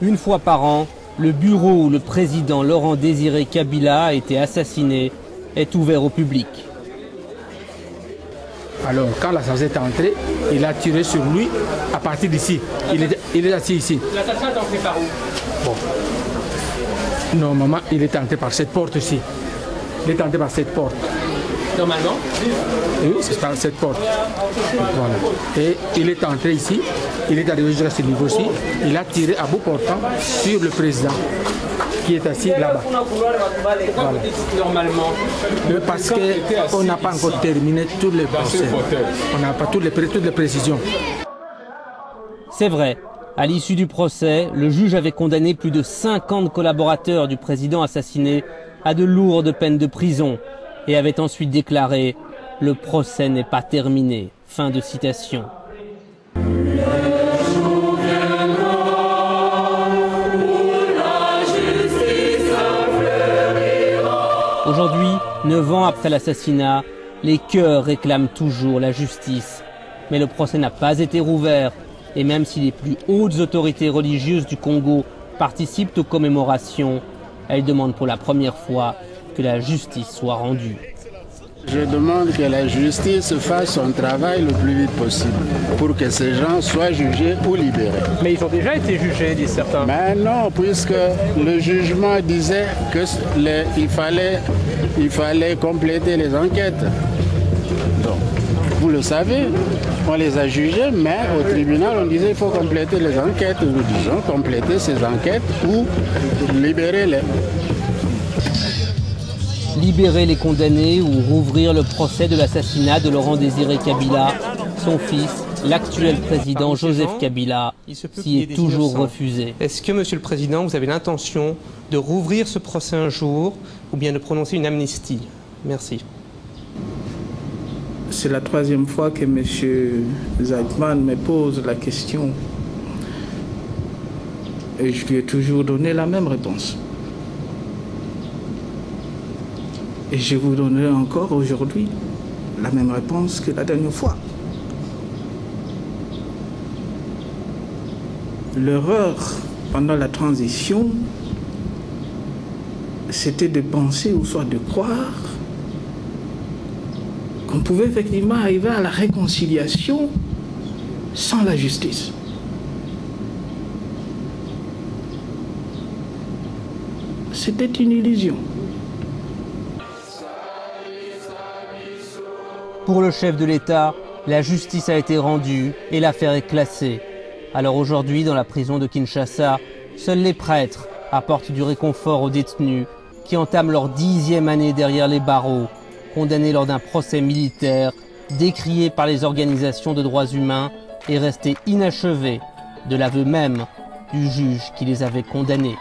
Une fois par an, le bureau où le président Laurent Désiré Kabila a été assassiné est ouvert au public. Alors, quand l'assassin est entré, il a tiré sur lui à partir d'ici. Il est assis ici. L'assassin est entré par où? Bon. Normalement, il est entré par cette porte ici. Il est entré par cette porte. Normalement? Oui, c'est par cette porte. Voilà. Et il est entré ici. Il est arrivé jusqu'à ce niveau-ci. Il a tiré à bout portant sur le président qui est assis là-bas. Voilà. Normalement. Parce qu'on n'a pas encore terminé tous les procès. On n'a pas toutes les précisions. C'est vrai. À l'issue du procès, le juge avait condamné plus de 50 collaborateurs du président assassiné à de lourdes peines de prison et avait ensuite déclaré « Le procès n'est pas terminé ». Fin de citation. Aujourd'hui, 9 ans après l'assassinat, les cœurs réclament toujours la justice. Mais le procès n'a pas été rouvert. Et même si les plus hautes autorités religieuses du Congo participent aux commémorations, elles demandent pour la première fois que la justice soit rendue. Je demande que la justice fasse son travail le plus vite possible pour que ces gens soient jugés ou libérés. Mais ils ont déjà été jugés, disent certains. Mais non, puisque le jugement disait qu'il fallait compléter les enquêtes. Donc, vous le savez, on les a jugés, mais au tribunal, on disait qu'il faut compléter les enquêtes. Nous disons compléter ces enquêtes ou libérer-les. Libérer les condamnés ou rouvrir le procès de l'assassinat de Laurent Désiré Kabila, son fils, l'actuel président Joseph Kabila, s'y est toujours refusé. Est-ce que, Monsieur le Président, vous avez l'intention de rouvrir ce procès un jour ou bien de prononcer une amnistie? Merci. C'est la troisième fois que M. Zeitman me pose la question. Et je lui ai toujours donné la même réponse. Et je vous donnerai encore aujourd'hui la même réponse que la dernière fois. L'erreur pendant la transition, c'était de penser ou soit de croire qu'on pouvait effectivement arriver à la réconciliation sans la justice. C'était une illusion. Pour le chef de l'État, la justice a été rendue et l'affaire est classée. Alors aujourd'hui, dans la prison de Kinshasa, seuls les prêtres apportent du réconfort aux détenus qui entament leur 10e année derrière les barreaux, condamnés lors d'un procès militaire, décrié par les organisations de droits humains et resté inachevé de l'aveu même du juge qui les avait condamnés.